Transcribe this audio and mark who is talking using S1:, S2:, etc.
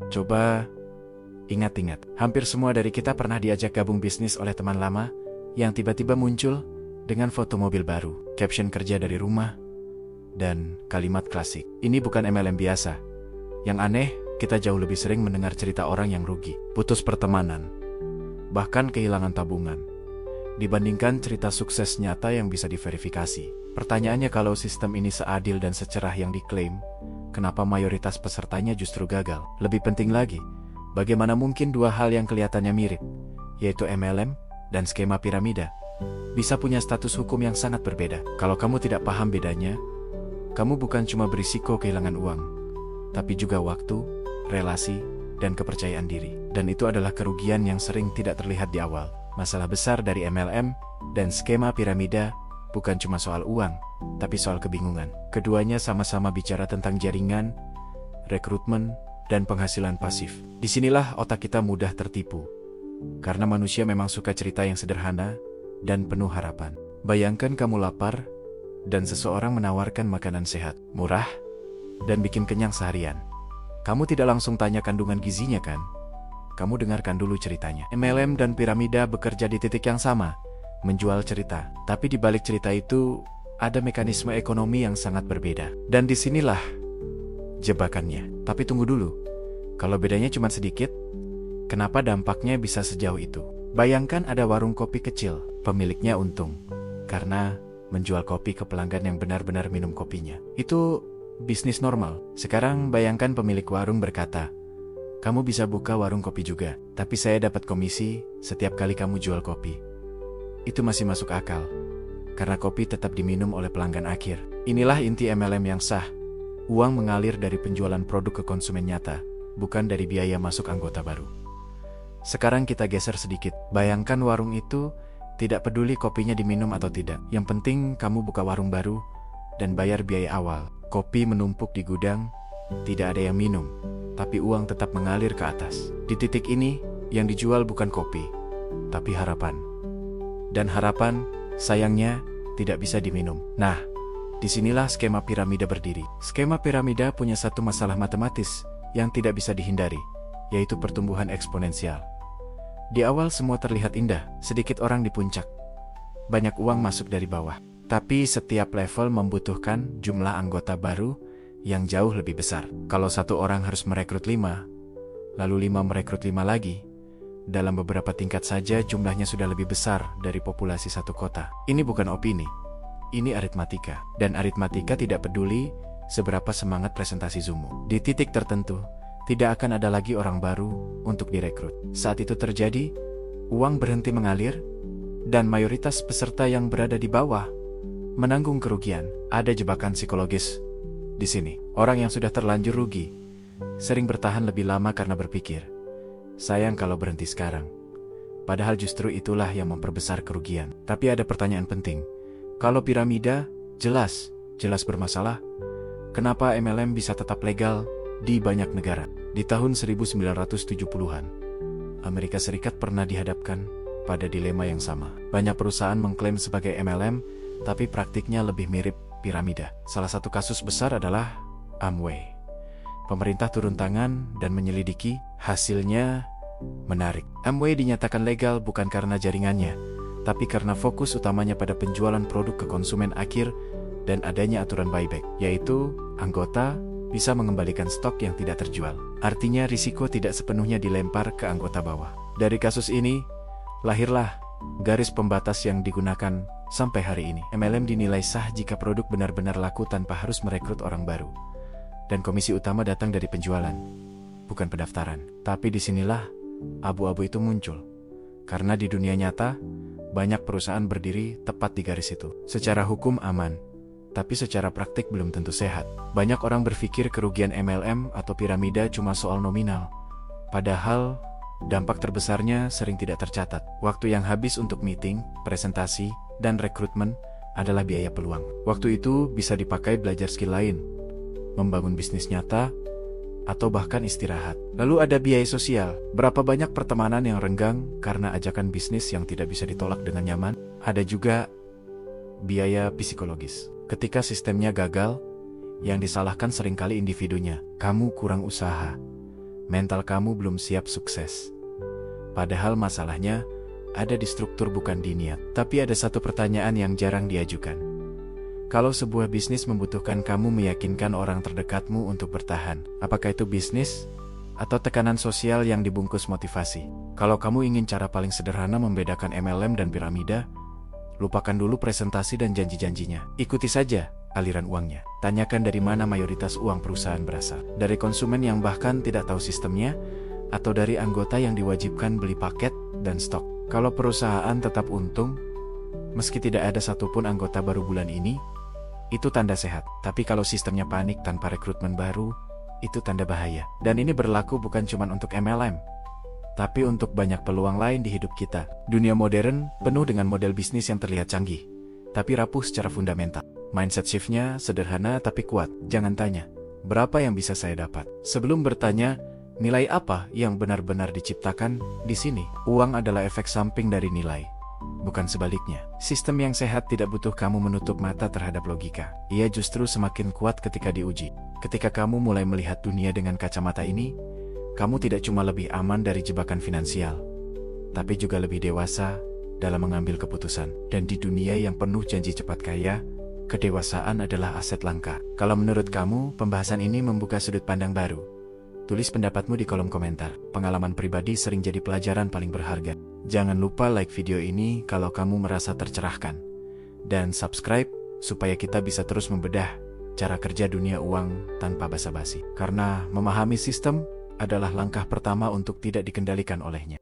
S1: Coba ingat-ingat, hampir semua dari kita pernah diajak gabung bisnis oleh teman lama yang tiba-tiba muncul dengan foto mobil baru, caption kerja dari rumah, dan kalimat klasik. Ini bukan MLM biasa. Yang aneh, kita jauh lebih sering mendengar cerita orang yang rugi, putus pertemanan, bahkan kehilangan tabungan, dibandingkan cerita sukses nyata yang bisa diverifikasi. Pertanyaannya, kalau sistem ini seadil dan secerah yang diklaim, kenapa mayoritas pesertanya justru gagal? Lebih penting lagi, bagaimana mungkin dua hal yang kelihatannya mirip, yaitu MLM dan skema piramida, bisa punya status hukum yang sangat berbeda? Kalau kamu tidak paham bedanya, kamu bukan cuma berisiko kehilangan uang, tapi juga waktu, relasi, dan kepercayaan diri. Dan itu adalah kerugian yang sering tidak terlihat di awal. Masalah besar dari MLM dan skema piramida bukan cuma soal uang, tapi soal kebingungan. Keduanya sama-sama bicara tentang jaringan, rekrutmen, dan penghasilan pasif. Disinilah otak kita mudah tertipu, karena manusia memang suka cerita yang sederhana dan penuh harapan. Bayangkan kamu lapar, dan seseorang menawarkan makanan sehat, murah, dan bikin kenyang seharian. Kamu tidak langsung tanya kandungan gizinya kan? Kamu dengarkan dulu ceritanya. MLM dan piramida bekerja di titik yang sama, menjual cerita. Tapi di balik cerita itu, ada mekanisme ekonomi yang sangat berbeda. Dan disinilah jebakannya. Tapi tunggu dulu, kalau bedanya cuma sedikit, kenapa dampaknya bisa sejauh itu? Bayangkan ada warung kopi kecil, pemiliknya untung, karena menjual kopi ke pelanggan yang benar-benar minum kopinya. Itu bisnis normal. Sekarang bayangkan pemilik warung berkata, kamu bisa buka warung kopi juga, tapi saya dapat komisi setiap kali kamu jual kopi. Itu masih masuk akal, karena kopi tetap diminum oleh pelanggan akhir. Inilah inti MLM yang sah. Uang mengalir dari penjualan produk ke konsumen nyata, bukan dari biaya masuk anggota baru. Sekarang kita geser sedikit. Bayangkan warung itu tidak peduli kopinya diminum atau tidak. Yang penting kamu buka warung baru dan bayar biaya awal. Kopi menumpuk di gudang, tidak ada yang minum, tapi uang tetap mengalir ke atas. Di titik ini, yang dijual bukan kopi, tapi harapan. Dan harapan, sayangnya, tidak bisa diminum. Nah, disinilah skema piramida berdiri. Skema piramida punya satu masalah matematis yang tidak bisa dihindari, yaitu pertumbuhan eksponensial. Di awal semua terlihat indah, sedikit orang di puncak, banyak uang masuk dari bawah. Tapi setiap level membutuhkan jumlah anggota baru yang jauh lebih besar. Kalau satu orang harus merekrut 5, lalu 5 merekrut 5 lagi, dalam beberapa tingkat saja jumlahnya sudah lebih besar dari populasi satu kota. Ini bukan opini, ini aritmatika. Dan aritmatika tidak peduli seberapa semangat presentasi Zoom. Di titik tertentu, tidak akan ada lagi orang baru untuk direkrut. Saat itu terjadi, uang berhenti mengalir, dan mayoritas peserta yang berada di bawah menanggung kerugian. Ada jebakan psikologis di sini. Orang yang sudah terlanjur rugi sering bertahan lebih lama karena berpikir, sayang kalau berhenti sekarang. Padahal justru itulah yang memperbesar kerugian. Tapi ada pertanyaan penting. Kalau piramida jelas bermasalah, kenapa MLM bisa tetap legal di banyak negara? Di tahun 1970-an, Amerika Serikat pernah dihadapkan pada dilema yang sama. Banyak perusahaan mengklaim sebagai MLM, tapi praktiknya lebih mirip piramida. Salah satu kasus besar adalah Amway. Pemerintah turun tangan dan menyelidiki, hasilnya menarik. Amway dinyatakan legal bukan karena jaringannya, tapi karena fokus utamanya pada penjualan produk ke konsumen akhir dan adanya aturan buyback, yaitu anggota bisa mengembalikan stok yang tidak terjual. Artinya risiko tidak sepenuhnya dilempar ke anggota bawah. Dari kasus ini, lahirlah garis pembatas yang digunakan sampai hari ini. MLM dinilai sah jika produk benar-benar laku tanpa harus merekrut orang baru. Dan komisi utama datang dari penjualan, bukan pendaftaran. Tapi disinilah abu-abu itu muncul. Karena di dunia nyata, banyak perusahaan berdiri tepat di garis itu. Secara hukum aman, tapi secara praktik belum tentu sehat. Banyak orang berpikir kerugian MLM atau piramida cuma soal nominal. Padahal dampak terbesarnya sering tidak tercatat. Waktu yang habis untuk meeting, presentasi, dan rekrutmen adalah biaya peluang. Waktu itu bisa dipakai belajar skill lain, membangun bisnis nyata, atau bahkan istirahat. Lalu ada biaya sosial. Berapa banyak pertemanan yang renggang karena ajakan bisnis yang tidak bisa ditolak dengan nyaman? Ada juga biaya psikologis. Ketika sistemnya gagal, yang disalahkan seringkali individunya. Kamu kurang usaha, mental kamu belum siap sukses. Padahal masalahnya ada di struktur bukan di niat. Tapi ada satu pertanyaan yang jarang diajukan. Kalau sebuah bisnis membutuhkan kamu meyakinkan orang terdekatmu untuk bertahan, apakah itu bisnis atau tekanan sosial yang dibungkus motivasi? Kalau kamu ingin cara paling sederhana membedakan MLM dan piramida, lupakan dulu presentasi dan janji-janjinya. Ikuti saja aliran uangnya. Tanyakan dari mana mayoritas uang perusahaan berasal. Dari konsumen yang bahkan tidak tahu sistemnya, atau dari anggota yang diwajibkan beli paket dan stok. Kalau perusahaan tetap untung, meski tidak ada satupun anggota baru bulan ini, itu tanda sehat. Tapi kalau sistemnya panik tanpa rekrutmen baru, itu tanda bahaya. Dan ini berlaku bukan cuma untuk MLM, tapi untuk banyak peluang lain di hidup kita. Dunia modern penuh dengan model bisnis yang terlihat canggih, tapi rapuh secara fundamental. Mindset shift-nya sederhana tapi kuat. Jangan tanya, berapa yang bisa saya dapat? Sebelum bertanya, nilai apa yang benar-benar diciptakan di sini? Uang adalah efek samping dari nilai, bukan sebaliknya. Sistem yang sehat tidak butuh kamu menutup mata terhadap logika. Ia justru semakin kuat ketika diuji. Ketika kamu mulai melihat dunia dengan kacamata ini, kamu tidak cuma lebih aman dari jebakan finansial, tapi juga lebih dewasa dalam mengambil keputusan. Dan di dunia yang penuh janji cepat kaya, kedewasaan adalah aset langka. Kalau menurut kamu, pembahasan ini membuka sudut pandang baru, tulis pendapatmu di kolom komentar. Pengalaman pribadi sering jadi pelajaran paling berharga. Jangan lupa like video ini kalau kamu merasa tercerahkan. Dan subscribe supaya kita bisa terus membedah cara kerja dunia uang tanpa basa-basi. Karena memahami sistem adalah langkah pertama untuk tidak dikendalikan olehnya.